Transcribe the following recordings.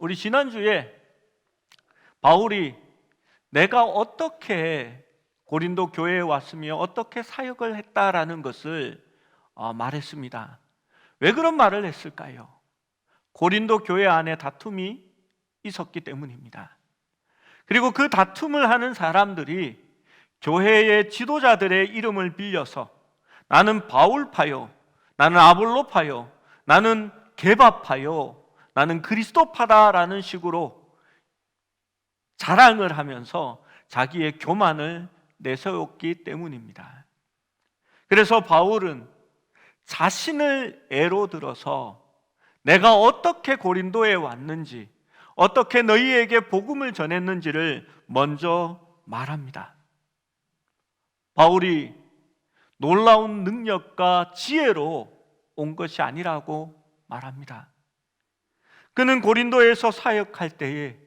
우리 지난주에 바울이 내가 어떻게 고린도 교회에 왔으며 어떻게 사역을 했다라는 것을 말했습니다. 왜 그런 말을 했을까요? 고린도 교회 안에 다툼이 있었기 때문입니다. 그리고 그 다툼을 하는 사람들이 교회의 지도자들의 이름을 빌려서 나는 바울파요, 나는 아볼로파요, 나는 게바파요, 나는 그리스도파다라는 식으로 자랑을 하면서 자기의 교만을 내세웠기 때문입니다. 그래서 바울은 자신을 예로 들어서 내가 어떻게 고린도에 왔는지, 어떻게 너희에게 복음을 전했는지를 먼저 말합니다. 바울이 놀라운 능력과 지혜로 온 것이 아니라고 말합니다. 그는 고린도에서 사역할 때에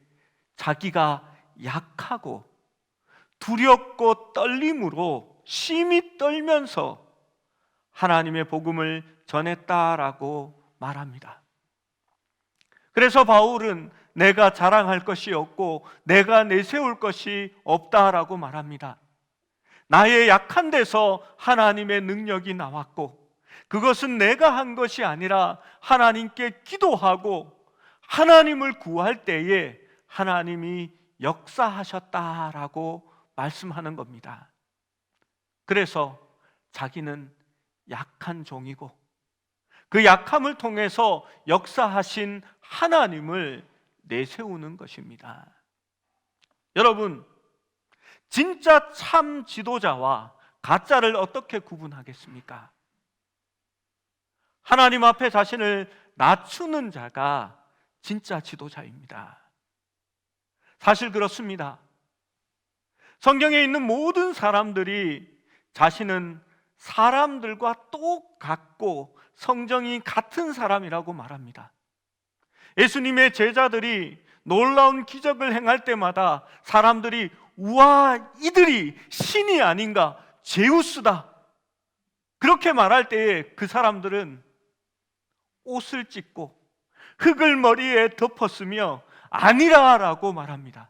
자기가 약하고 두렵고 떨림으로 심히 떨면서 하나님의 복음을 전했다라고 말합니다. 그래서 바울은 내가 자랑할 것이 없고 내가 내세울 것이 없다라고 말합니다. 나의 약한 데서 하나님의 능력이 나왔고 그것은 내가 한 것이 아니라 하나님께 기도하고 하나님을 구할 때에 하나님이 역사하셨다라고 말씀하는 겁니다. 그래서 자기는 약한 종이고 그 약함을 통해서 역사하신 하나님을 내세우는 것입니다. 여러분, 진짜 참 지도자와 가짜를 어떻게 구분하겠습니까? 하나님 앞에 자신을 낮추는 자가 진짜 지도자입니다. 사실 그렇습니다. 성경에 있는 모든 사람들이 자신은 사람들과 똑같고 성정이 같은 사람이라고 말합니다. 예수님의 제자들이 놀라운 기적을 행할 때마다 사람들이 우와, 이들이 신이 아닌가, 제우스다, 그렇게 말할 때에 그 사람들은 옷을 찢고 흙을 머리에 덮었으며 아니라라고 말합니다.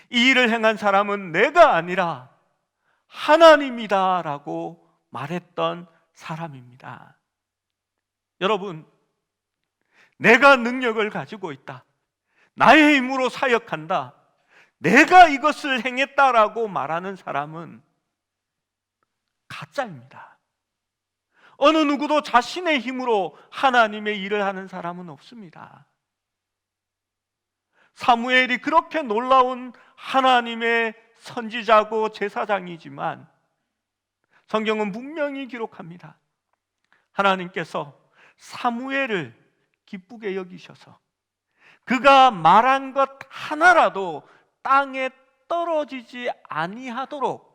이 일을 행한 사람은 내가 아니라 하나님이다라고 말했던 사람입니다. 여러분, 내가 능력을 가지고 있다, 나의 힘으로 사역한다, 내가 이것을 행했다라고 말하는 사람은 가짜입니다. 어느 누구도 자신의 힘으로 하나님의 일을 하는 사람은 없습니다. 사무엘이 그렇게 놀라운 하나님의 선지자고 제사장이지만 성경은 분명히 기록합니다. 하나님께서 사무엘을 기쁘게 여기셔서 그가 말한 것 하나라도 땅에 떨어지지 아니하도록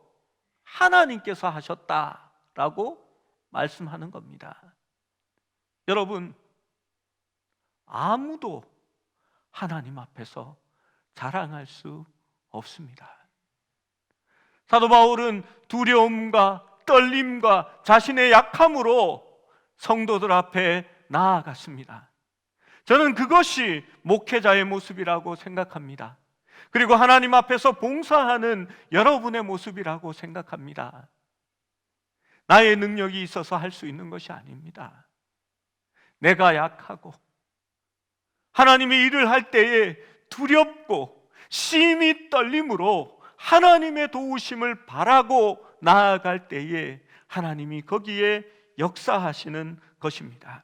하나님께서 하셨다라고 말씀하는 겁니다. 여러분, 아무도 하나님 앞에서 자랑할 수 없습니다. 사도 바울은 두려움과 떨림과 자신의 약함으로 성도들 앞에 나아갔습니다. 저는 그것이 목회자의 모습이라고 생각합니다. 그리고 하나님 앞에서 봉사하는 여러분의 모습이라고 생각합니다. 나의 능력이 있어서 할 수 있는 것이 아닙니다. 내가 약하고 하나님의 일을 할 때에 두렵고 심히 떨림으로 하나님의 도우심을 바라고 나아갈 때에 하나님이 거기에 역사하시는 것입니다.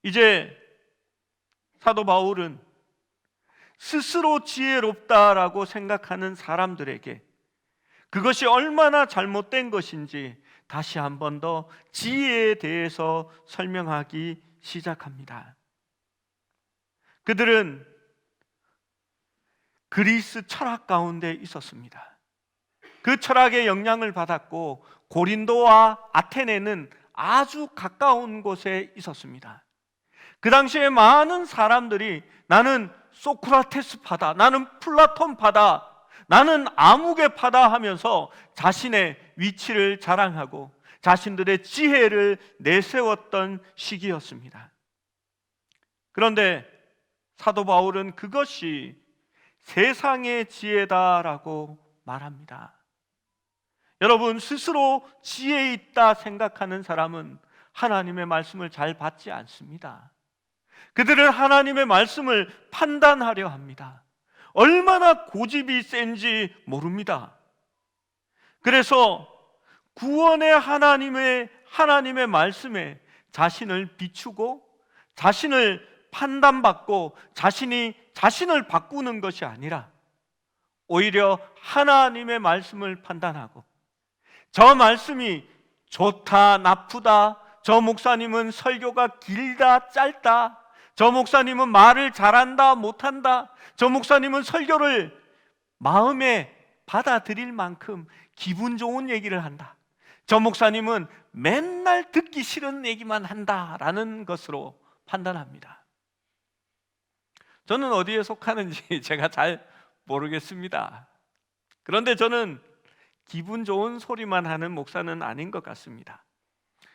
이제 사도 바울은 스스로 지혜롭다라고 생각하는 사람들에게 그것이 얼마나 잘못된 것인지 다시 한 번 더 지혜에 대해서 설명하기 시작합니다. 그들은 그리스 철학 가운데 있었습니다. 그 철학의 영향을 받았고 고린도와 아테네는 아주 가까운 곳에 있었습니다. 그 당시에 많은 사람들이 나는 소크라테스파다, 나는 플라톤파다, 나는 아무개파다 하면서 자신의 위치를 자랑하고 자신들의 지혜를 내세웠던 시기였습니다. 그런데 사도 바울은 그것이 세상의 지혜다라고 말합니다. 여러분, 스스로 지혜 있다 생각하는 사람은 하나님의 말씀을 잘 받지 않습니다. 그들은 하나님의 말씀을 판단하려 합니다. 얼마나 고집이 센지 모릅니다. 그래서 구원의 하나님의 말씀에 자신을 비추고 자신을 판단받고 자신을 바꾸는 것이 아니라 오히려 하나님의 말씀을 판단하고, 저 말씀이 좋다 나쁘다, 저 목사님은 설교가 길다 짧다, 저 목사님은 말을 잘한다 못한다, 저 목사님은 설교를 마음에 받아들일 만큼 기분 좋은 얘기를 한다, 저 목사님은 맨날 듣기 싫은 얘기만 한다라는 것으로 판단합니다. 저는 어디에 속하는지 제가 잘 모르겠습니다. 그런데 저는 기분 좋은 소리만 하는 목사는 아닌 것 같습니다.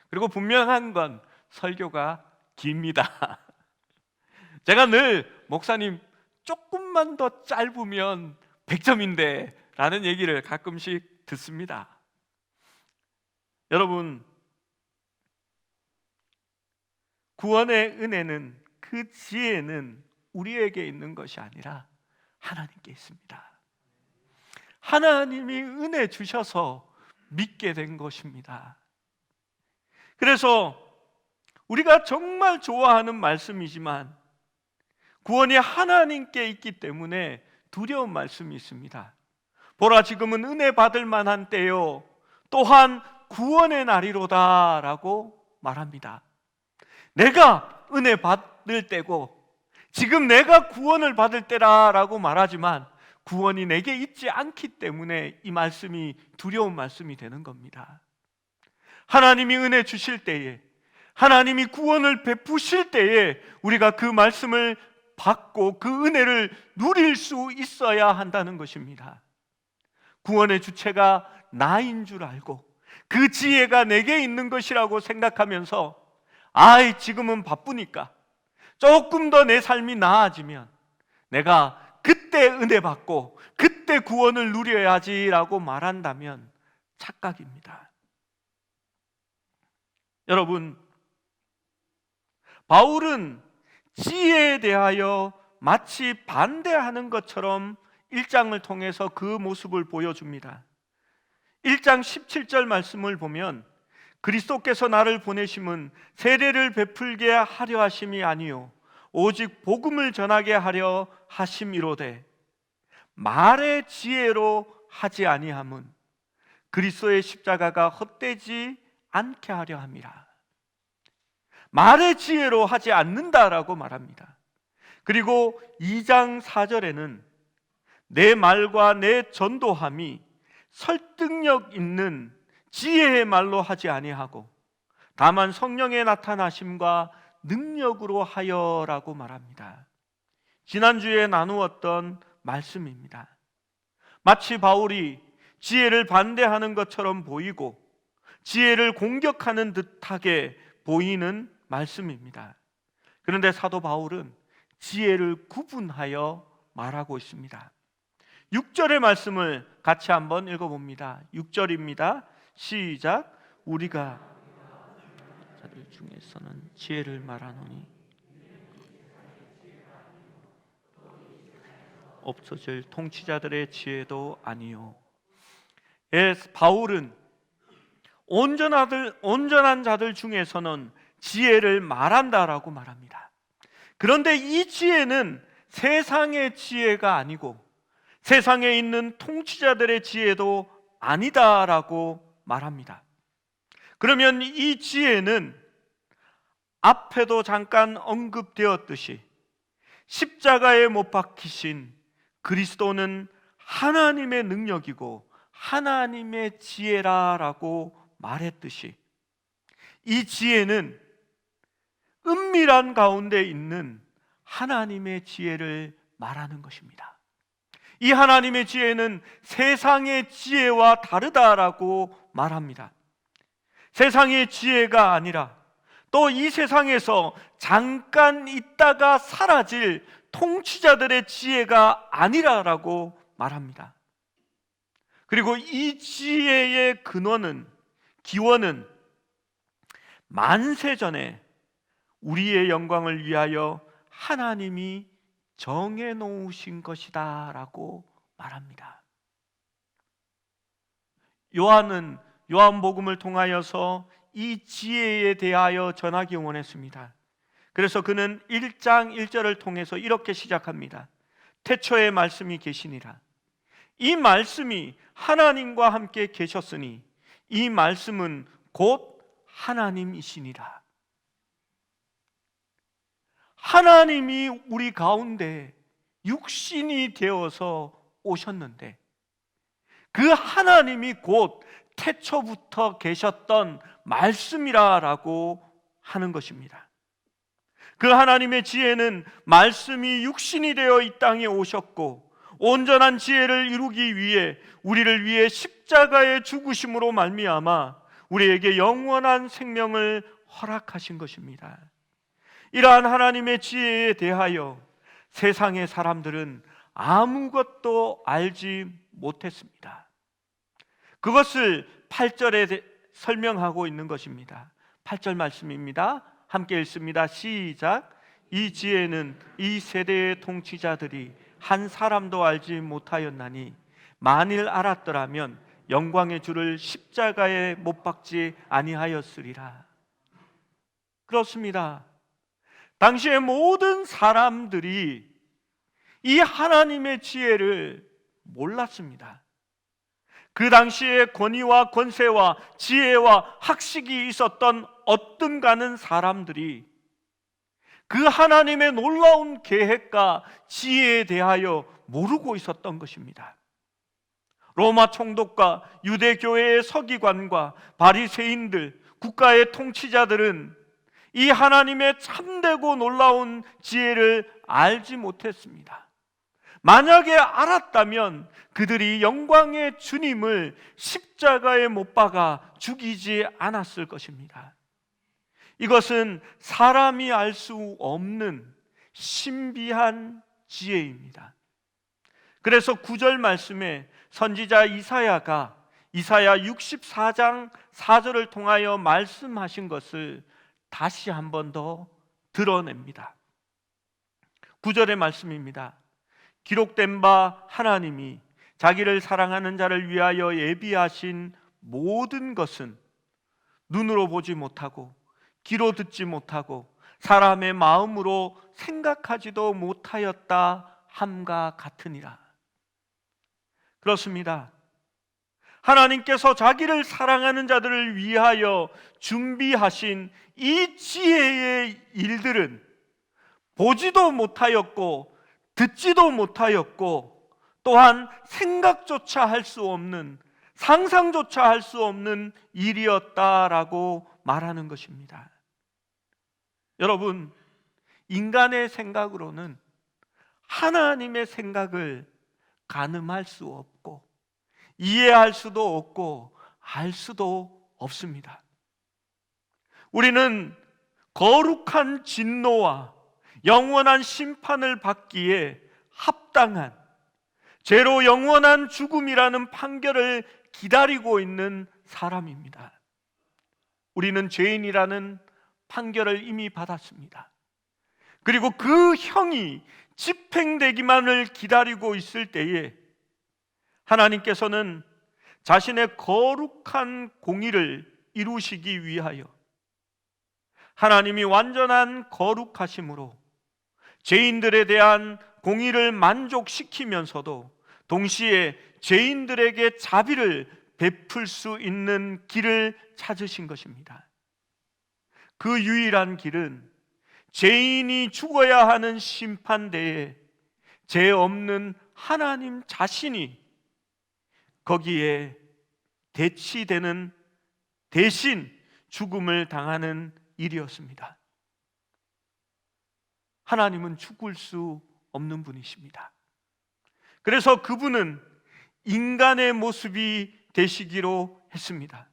그리고 분명한 건 설교가 깁니다. 제가 늘 목사님 조금만 더 짧으면 100점인데 라는 얘기를 가끔씩 듣습니다. 여러분, 구원의 은혜는, 그 지혜는 우리에게 있는 것이 아니라 하나님께 있습니다. 하나님이 은혜 주셔서 믿게 된 것입니다. 그래서 우리가 정말 좋아하는 말씀이지만 구원이 하나님께 있기 때문에 두려운 말씀이 있습니다. 보라, 지금은 은혜 받을 만한 때요, 또한 구원의 날이로다 라고 말합니다. 내가 은혜 받을 때고 지금 내가 구원을 받을 때라라고 말하지만 구원이 내게 있지 않기 때문에 이 말씀이 두려운 말씀이 되는 겁니다. 하나님이 은혜 주실 때에, 하나님이 구원을 베푸실 때에 우리가 그 말씀을 받고 그 은혜를 누릴 수 있어야 한다는 것입니다. 구원의 주체가 나인 줄 알고 그 지혜가 내게 있는 것이라고 생각하면서 지금은 바쁘니까 조금 더 내 삶이 나아지면 내가 그때 은혜 받고 그때 구원을 누려야지라고 말한다면 착각입니다. 여러분, 바울은 지혜에 대하여 마치 반대하는 것처럼 1장을 통해서 그 모습을 보여줍니다. 1장 17절 말씀을 보면 그리스도께서 나를 보내심은 세례를 베풀게 하려 하심이 아니요 오직 복음을 전하게 하려 하심이로되 말의 지혜로 하지 아니함은 그리스도의 십자가가 헛되지 않게 하려 함이라. 말의 지혜로 하지 않는다라고 말합니다. 그리고 2장 4절에는 내 말과 내 전도함이 설득력 있는 지혜의 말로 하지 아니하고 다만 성령의 나타나심과 능력으로 하여라고 말합니다. 지난주에 나누었던 말씀입니다. 마치 바울이 지혜를 반대하는 것처럼 보이고 지혜를 공격하는 듯하게 보이는 말씀입니다. 그런데 사도 바울은 지혜를 구분하여 말하고 있습니다. 6절의 말씀을 같이 한번 읽어봅니다. 6절입니다. 시작. 우리가 자들 중에서는 지혜를 말하노니 없어질 통치자들의 지혜도 아니요. 바울은 온전한 자들 중에서는 지혜를 말한다라고 말합니다. 그런데 이 지혜는 세상의 지혜가 아니고 세상에 있는 통치자들의 지혜도 아니다라고 말합니다. 그러면 이 지혜는 앞에도 잠깐 언급되었듯이 십자가에 못 박히신 그리스도는 하나님의 능력이고 하나님의 지혜라라고 말했듯이 이 지혜는 은밀한 가운데 있는 하나님의 지혜를 말하는 것입니다. 이 하나님의 지혜는 세상의 지혜와 다르다라고 말합니다. 세상의 지혜가 아니라 또 이 세상에서 잠깐 있다가 사라질 통치자들의 지혜가 아니라라고 말합니다. 그리고 이 지혜의 기원은 만세 전에 우리의 영광을 위하여 하나님이 정해 놓으신 것이다 라고 말합니다. 요한은 요한복음을 통하여서 이 지혜에 대하여 전하기 원했습니다. 그래서 그는 1장 1절을 통해서 이렇게 시작합니다. 태초에 말씀이 계시니라. 이 말씀이 하나님과 함께 계셨으니 이 말씀은 곧 하나님이시니라. 하나님이 우리 가운데 육신이 되어서 오셨는데 그 하나님이 곧 태초부터 계셨던 말씀이라고 하는 것입니다. 그 하나님의 지혜는 말씀이 육신이 되어 이 땅에 오셨고 온전한 지혜를 이루기 위해 우리를 위해 십자가에 죽으심으로 말미암아 우리에게 영원한 생명을 허락하신 것입니다. 이러한 하나님의 지혜에 대하여 세상의 사람들은 아무것도 알지 못했습니다. 그것을 8절에 설명하고 있는 것입니다. 8절 말씀입니다. 함께 읽습니다. 시작. 이 지혜는 이 세대의 통치자들이 한 사람도 알지 못하였나니 만일 알았더라면 영광의 주를 십자가에 못 박지 아니하였으리라. 그렇습니다. 당시의 모든 사람들이 이 하나님의 지혜를 몰랐습니다. 그 당시에 권위와 권세와 지혜와 학식이 있었던 어뜸가는 사람들이 그 하나님의 놀라운 계획과 지혜에 대하여 모르고 있었던 것입니다. 로마 총독과 유대교회의 서기관과 바리새인들, 국가의 통치자들은 이 하나님의 참되고 놀라운 지혜를 알지 못했습니다. 만약에 알았다면 그들이 영광의 주님을 십자가에 못 박아 죽이지 않았을 것입니다. 이것은 사람이 알 수 없는 신비한 지혜입니다. 그래서 9절 말씀에 선지자 이사야가 이사야 64장 4절을 통하여 말씀하신 것을 다시 한 번 더 드러냅니다. 9절의 말씀입니다. 기록된 바 하나님이 자기를 사랑하는 자를 위하여 예비하신 모든 것은 눈으로 보지 못하고 귀로 듣지 못하고 사람의 마음으로 생각하지도 못하였다 함과 같으니라. 그렇습니다. 하나님께서 자기를 사랑하는 자들을 위하여 준비하신 이 지혜의 일들은 보지도 못하였고 듣지도 못하였고 또한 생각조차 할 수 없는, 상상조차 할 수 없는 일이었다라고 말하는 것입니다. 여러분, 인간의 생각으로는 하나님의 생각을 가늠할 수 없고 이해할 수도 없고 알 수도 없습니다. 우리는 거룩한 진노와 영원한 심판을 받기에 합당한 죄로 영원한 죽음이라는 판결을 기다리고 있는 사람입니다. 우리는 죄인이라는 판결을 이미 받았습니다. 그리고 그 형이 집행되기만을 기다리고 있을 때에 하나님께서는 자신의 거룩한 공의를 이루시기 위하여 하나님이 완전한 거룩하심으로 죄인들에 대한 공의를 만족시키면서도 동시에 죄인들에게 자비를 베풀 수 있는 길을 찾으신 것입니다. 그 유일한 길은 죄인이 죽어야 하는 심판대에 죄 없는 하나님 자신이 거기에 대치되는 대신 죽음을 당하는 일이었습니다. 하나님은 죽을 수 없는 분이십니다. 그래서 그분은 인간의 모습이 되시기로 했습니다.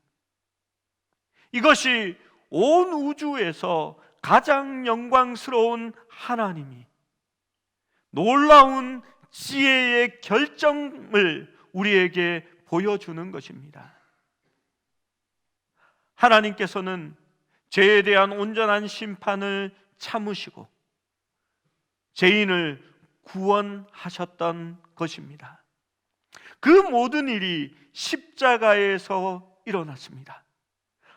이것이 온 우주에서 가장 영광스러운 하나님이 놀라운 지혜의 결정을 우리에게 보여주는 것입니다. 하나님께서는 죄에 대한 온전한 심판을 참으시고 죄인을 구원하셨던 것입니다. 그 모든 일이 십자가에서 일어났습니다.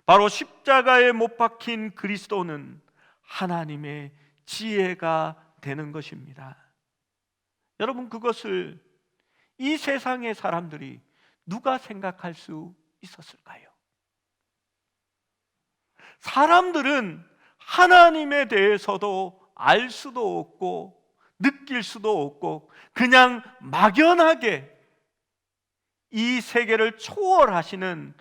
바로 십자가에 못 박힌 그리스도는 하나님의 지혜가 되는 것입니다. 여러분, 그것을 이 세상의 사람들이 누가 생각할 수 있었을까요? 사람들은 하나님에 대해서도 알 수도 없고 느낄 수도 없고 그냥 막연하게 이 세계를 초월하시는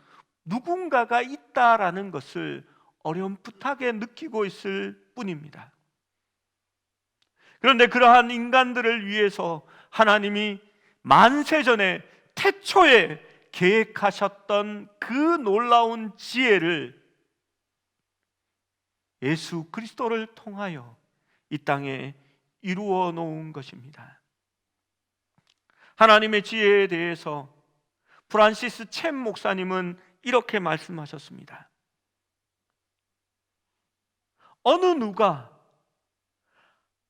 누군가가 있다라는 것을 어렴풋하게 느끼고 있을 뿐입니다. 그런데 그러한 인간들을 위해서 하나님이 만세전에 태초에 계획하셨던 그 놀라운 지혜를 예수 그리스도를 통하여 이 땅에 이루어 놓은 것입니다. 하나님의 지혜에 대해서 프란시스 챔 목사님은 이렇게 말씀하셨습니다. 어느 누가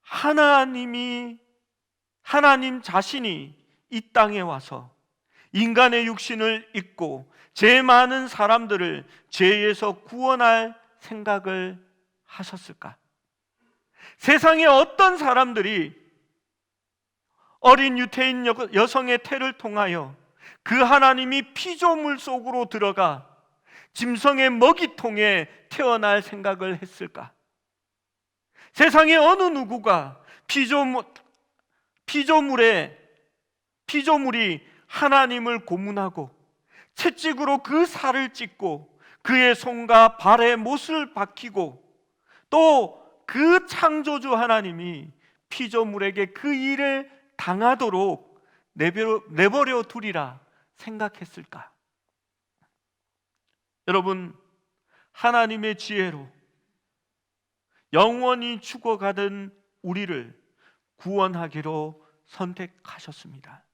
하나님 자신이 이 땅에 와서 인간의 육신을 입고 죄 많은 사람들을 죄에서 구원할 생각을 하셨을까? 세상에 어떤 사람들이 어린 유태인 여성의 태를 통하여 그 하나님이 피조물 속으로 들어가 짐승의 먹이통에 태어날 생각을 했을까? 세상에 어느 누구가 피조물이 하나님을 고문하고 채찍으로 그 살을 찢고 그의 손과 발에 못을 박히고 또 그 창조주 하나님이 피조물에게 그 일을 당하도록 내버려 두리라 생각했을까? 여러분, 하나님의 지혜로 영원히 죽어가던 우리를 구원하기로 선택하셨습니다.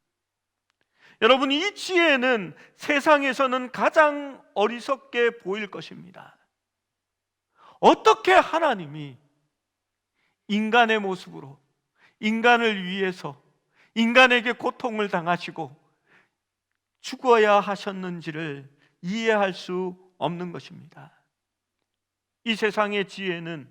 여러분, 이 지혜는 세상에서는 가장 어리석게 보일 것입니다. 어떻게 하나님이 인간의 모습으로 인간을 위해서 인간에게 고통을 당하시고 죽어야 하셨는지를 이해할 수 없는 것입니다. 이 세상의 지혜는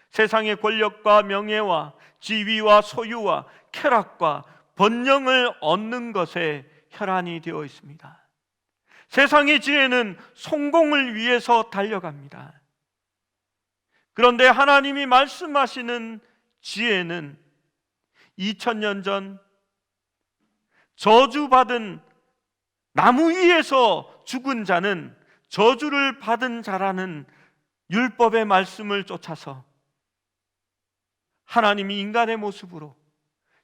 세상의 권력과 명예와 지위와 소유와 쾌락과 번영을 얻는 것에 혈안이 되어 있습니다. 세상의 지혜는 성공을 위해서 달려갑니다. 그런데 하나님이 말씀하시는 지혜는 2000년 전 저주받은 나무 위에서 죽은 자는 저주를 받은 자라는 율법의 말씀을 쫓아서 하나님이 인간의 모습으로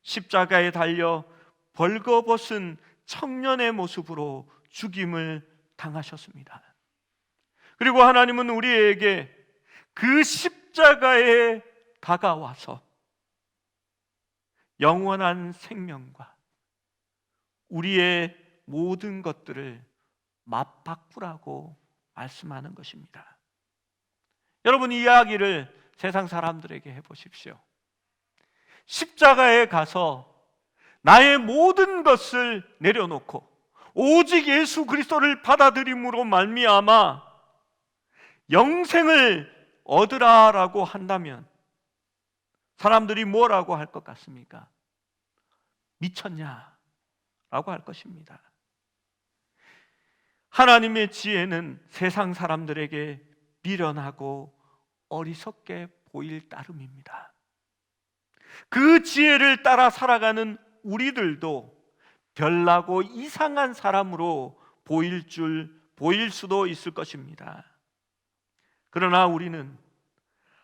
십자가에 달려 벌거벗은 청년의 모습으로 죽임을 당하셨습니다. 그리고 하나님은 우리에게 그 십자가에 다가와서 영원한 생명과 우리의 모든 것들을 맞바꾸라고 말씀하는 것입니다. 여러분, 이 이야기를 세상 사람들에게 해보십시오. 십자가에 가서 나의 모든 것을 내려놓고 오직 예수 그리스도를 받아들임으로 말미암아 영생을 얻으라라고 한다면 사람들이 뭐라고 할 것 같습니까? 미쳤냐? 라고 할 것입니다. 하나님의 지혜는 세상 사람들에게 미련하고 어리석게 보일 따름입니다. 그 지혜를 따라 살아가는 우리들도 별나고 이상한 사람으로 보일 수도 있을 것입니다. 그러나 우리는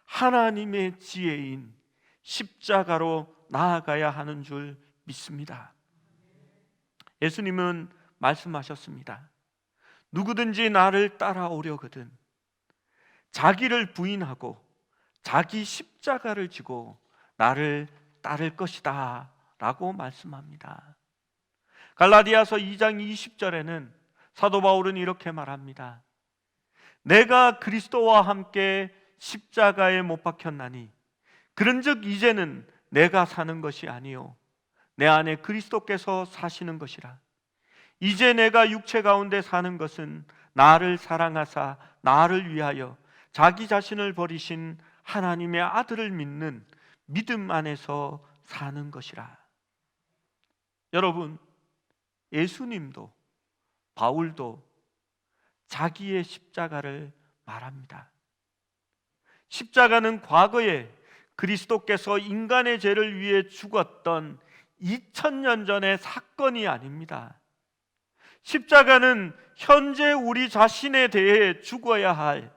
하나님의 지혜인 십자가로 나아가야 하는 줄 믿습니다. 예수님은 말씀하셨습니다. 누구든지 나를 따라오려거든 자기를 부인하고 자기 십자가를 지고 나를 따를 것이다 라고 말씀합니다. 갈라디아서 2장 20절에는 사도 바울은 이렇게 말합니다. 내가 그리스도와 함께 십자가에 못 박혔나니 그런즉 이제는 내가 사는 것이 아니요 내 안에 그리스도께서 사시는 것이라. 이제 내가 육체 가운데 사는 것은 나를 사랑하사 나를 위하여 자기 자신을 버리신 하나님의 아들을 믿는 믿음 안에서 사는 것이라. 여러분, 예수님도 바울도 자기의 십자가를 말합니다. 십자가는 과거에 그리스도께서 인간의 죄를 위해 죽었던 2000년 전의 사건이 아닙니다. 십자가는 현재 우리 자신에 대해 죽어야 할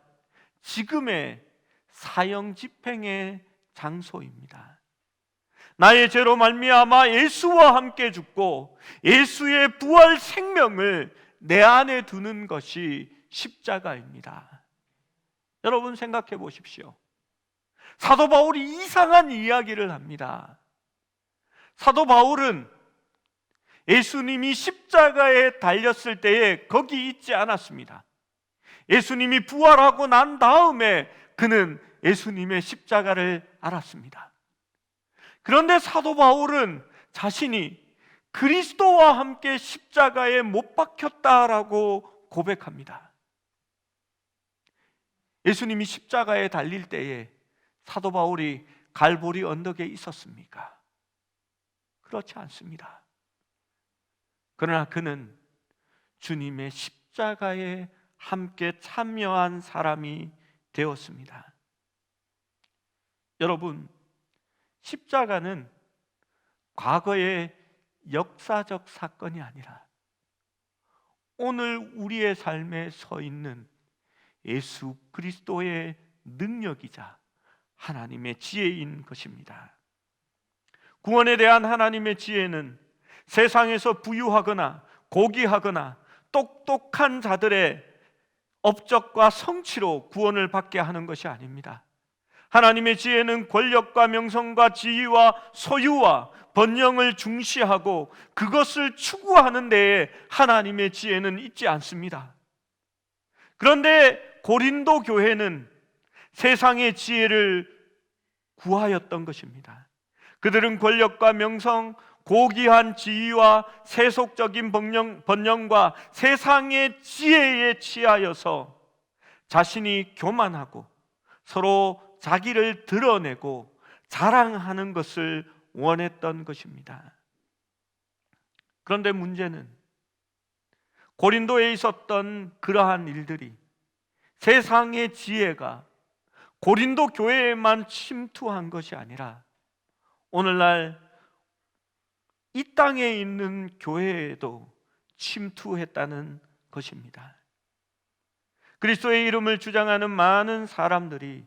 지금의 사형 집행의 장소입니다. 나의 죄로 말미암아 예수와 함께 죽고 예수의 부활 생명을 내 안에 두는 것이 십자가입니다. 여러분 생각해 보십시오. 사도 바울이 이상한 이야기를 합니다. 사도 바울은 예수님이 십자가에 달렸을 때에 거기 있지 않았습니다. 예수님이 부활하고 난 다음에 그는 예수님의 십자가를 알았습니다. 그런데 사도 바울은 자신이 그리스도와 함께 십자가에 못 박혔다라고 고백합니다. 예수님이 십자가에 달릴 때에 사도 바울이 갈보리 언덕에 있었습니까? 그렇지 않습니다. 그러나 그는 주님의 십자가에 함께 참여한 사람이 되었습니다. 여러분, 십자가는 과거의 역사적 사건이 아니라 오늘 우리의 삶에 서 있는 예수 그리스도의 능력이자 하나님의 지혜인 것입니다. 구원에 대한 하나님의 지혜는 세상에서 부유하거나 고귀하거나 똑똑한 자들의 업적과 성취로 구원을 받게 하는 것이 아닙니다. 하나님의 지혜는 권력과 명성과 지위와 소유와 번영을 중시하고 그것을 추구하는 데에 하나님의 지혜는 있지 않습니다. 그런데 고린도 교회는 세상의 지혜를 구하였던 것입니다. 그들은 권력과 명성, 고귀한 지위와 세속적인 번영과 세상의 지혜에 취하여서 자신이 교만하고 서로 자기를 드러내고 자랑하는 것을 원했던 것입니다. 그런데 문제는 고린도에 있었던 그러한 일들이 세상의 지혜가 고린도 교회에만 침투한 것이 아니라 오늘날 이 땅에 있는 교회에도 침투했다는 것입니다. 그리스도의 이름을 주장하는 많은 사람들이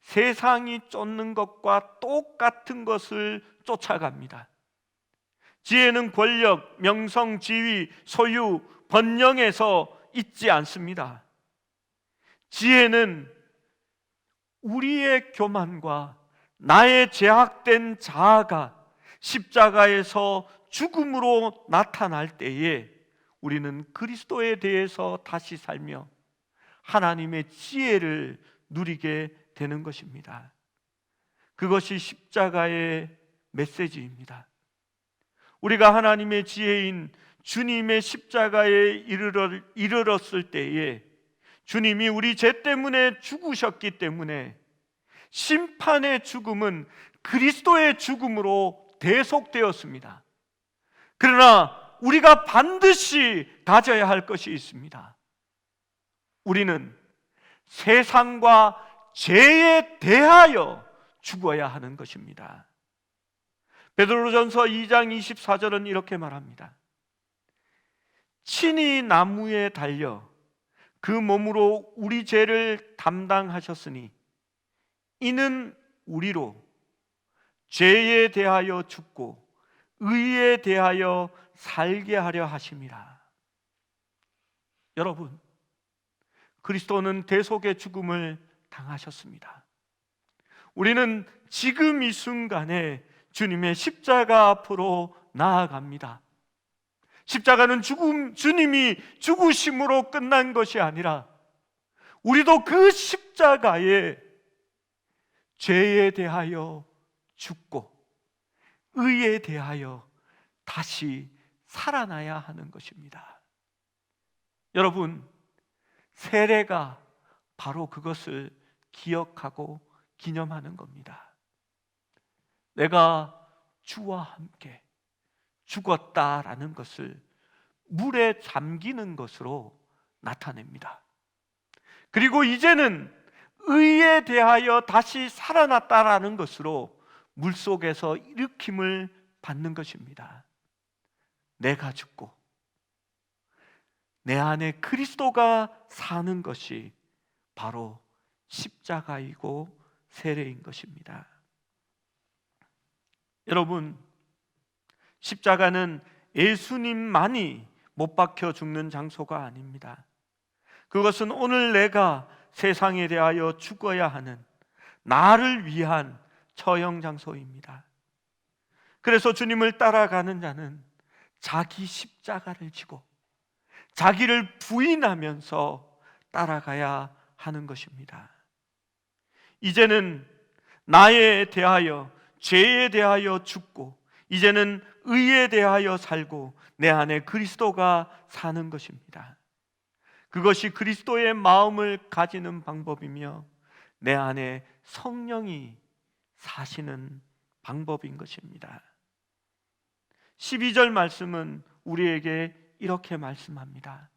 세상이 쫓는 것과 똑같은 것을 쫓아갑니다. 지혜는 권력, 명성, 지위, 소유, 번영에서 있지 않습니다. 지혜는 우리의 교만과 나의 제약된 자아가 십자가에서 죽음으로 나타날 때에 우리는 그리스도에 대해서 다시 살며 하나님의 지혜를 누리게 되는 것입니다. 그것이 십자가의 메시지입니다. 우리가 하나님의 지혜인 주님의 십자가에 이르렀을 때에 주님이 우리 죄 때문에 죽으셨기 때문에 심판의 죽음은 그리스도의 죽음으로 대속되었습니다. 그러나 우리가 반드시 가져야 할 것이 있습니다. 우리는 세상과 죄에 대하여 죽어야 하는 것입니다. 베드로전서 2장 24절은 이렇게 말합니다. 친히 나무에 달려 그 몸으로 우리 죄를 담당하셨으니 이는 우리로 죄에 대하여 죽고 의에 대하여 살게 하려 하심이라. 여러분, 그리스도는 대속의 죽음을 당하셨습니다. 우리는 지금 이 순간에 주님의 십자가 앞으로 나아갑니다. 십자가는 주님이 죽으심으로 끝난 것이 아니라 우리도 그 십자가에 죄에 대하여 죽고 의에 대하여 다시 살아나야 하는 것입니다. 여러분, 세례가 바로 그것을 기억하고 기념하는 겁니다. 내가 주와 함께 죽었다라는 것을 물에 잠기는 것으로 나타냅니다. 그리고 이제는 의에 대하여 다시 살아났다라는 것으로 물속에서 일으킴을 받는 것입니다. 내가 죽고 내 안에 그리스도가 사는 것이 바로 십자가이고 세례인 것입니다. 여러분, 십자가는 예수님만이 못 박혀 죽는 장소가 아닙니다. 그것은 오늘 내가 세상에 대하여 죽어야 하는 나를 위한 처형 장소입니다. 그래서 주님을 따라가는 자는 자기 십자가를 지고 자기를 부인하면서 따라가야 하는 것입니다. 이제는 나에 대하여, 죄에 대하여 죽고 이제는 의에 대하여 살고 내 안에 그리스도가 사는 것입니다. 그것이 그리스도의 마음을 가지는 방법이며 내 안에 성령이 사시는 방법인 것입니다. 12절 말씀은 우리에게 이렇게 말씀합니다.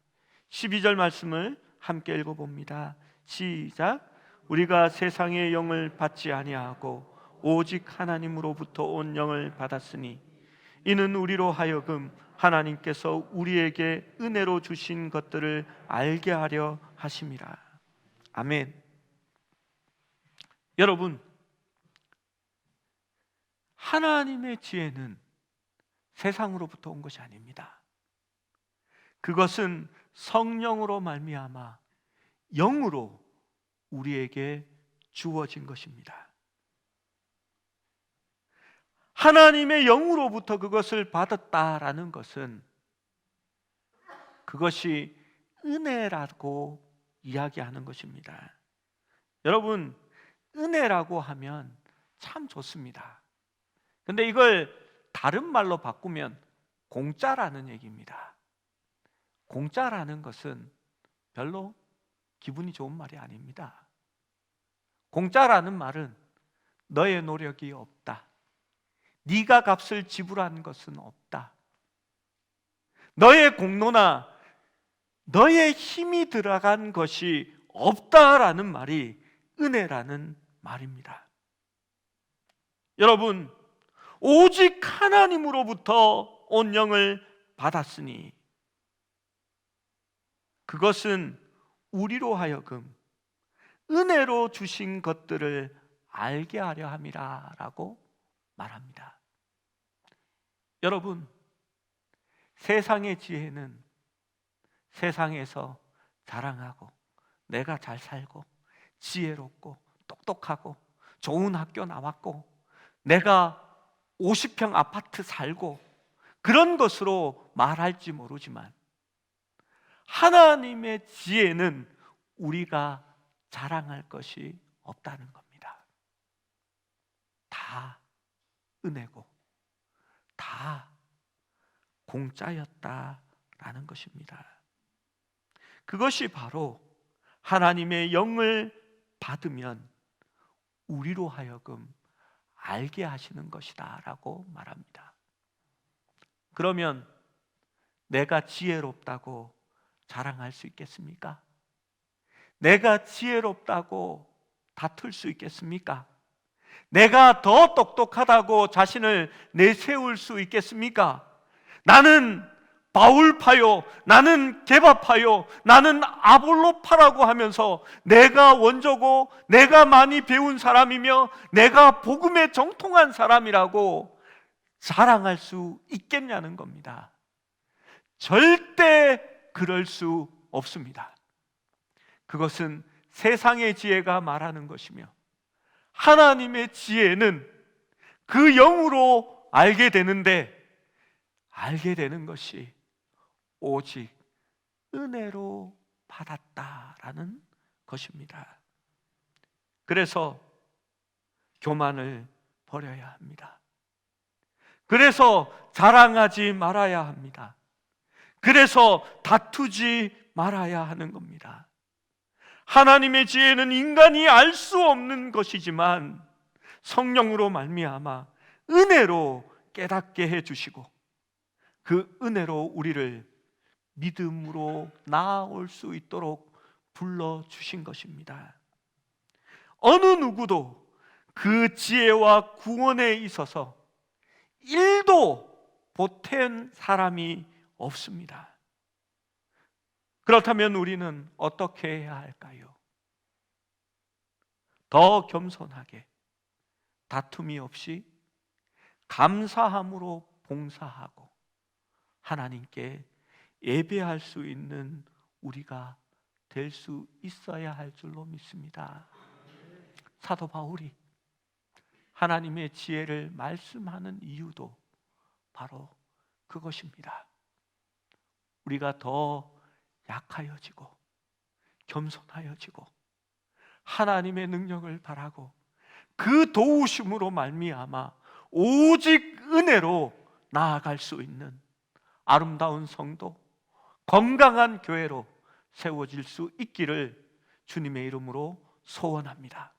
12절 말씀을 함께 읽어봅니다. 시작. 우리가 세상의 영을 받지 아니하고 오직 하나님으로부터 온 영을 받았으니 이는 우리로 하여금 하나님께서 우리에게 은혜로 주신 것들을 알게 하려 하심이라. 아멘. 여러분, 하나님의 지혜는 세상으로부터 온 것이 아닙니다. 그것은 성령으로 말미암아 영으로 우리에게 주어진 것입니다. 하나님의 영으로부터 그것을 받았다라는 것은 그것이 은혜라고 이야기하는 것입니다. 여러분, 은혜라고 하면 참 좋습니다. 근데 이걸 다른 말로 바꾸면 공짜라는 얘기입니다. 공짜라는 것은 별로 기분이 좋은 말이 아닙니다. 공짜라는 말은 너의 노력이 없다, 네가 값을 지불한 것은 없다, 너의 공로나 너의 힘이 들어간 것이 없다라는 말이 은혜라는 말입니다. 여러분, 오직 하나님으로부터 온 영을 받았으니 그것은 우리로 하여금 은혜로 주신 것들을 알게 하려 함이라 라고 말합니다. 여러분, 세상의 지혜는 세상에서 자랑하고 내가 잘 살고 지혜롭고 똑똑하고 좋은 학교 나왔고 내가 50평 아파트 살고 그런 것으로 말할지 모르지만 하나님의 지혜는 우리가 자랑할 것이 없다는 겁니다. 다 은혜고 다 공짜였다라는 것입니다. 그것이 바로 하나님의 영을 받으면 우리로 하여금 알게 하시는 것이다 라고 말합니다. 그러면 내가 지혜롭다고 자랑할 수 있겠습니까? 내가 지혜롭다고 다툴 수 있겠습니까? 내가 더 똑똑하다고 자신을 내세울 수 있겠습니까? 나는 바울파요, 나는 게바파요, 나는 아볼로파라고 하면서 내가 원조고 내가 많이 배운 사람이며 내가 복음에 정통한 사람이라고 자랑할 수 있겠냐는 겁니다. 절대 그럴 수 없습니다. 그것은 세상의 지혜가 말하는 것이며 하나님의 지혜는 그 영으로 알게 되는데 알게 되는 것이 오직 은혜로 받았다라는 것입니다. 그래서 교만을 버려야 합니다. 그래서 자랑하지 말아야 합니다. 그래서 다투지 말아야 하는 겁니다. 하나님의 지혜는 인간이 알 수 없는 것이지만 성령으로 말미암아 은혜로 깨닫게 해주시고 그 은혜로 우리를 믿음으로 나아올 수 있도록 불러주신 것입니다. 어느 누구도 그 지혜와 구원에 있어서 1도 보탠 사람이 없습니다. 그렇다면 우리는 어떻게 해야 할까요? 더 겸손하게 다툼이 없이 감사함으로 봉사하고 하나님께 예배할 수 있는 우리가 될 수 있어야 할 줄로 믿습니다. 사도 바울이 하나님의 지혜를 말씀하는 이유도 바로 그것입니다. 우리가 더 약하여지고 겸손하여지고 하나님의 능력을 바라고 그 도우심으로 말미암아 오직 은혜로 나아갈 수 있는 아름다운 성도, 건강한 교회로 세워질 수 있기를 주님의 이름으로 소원합니다.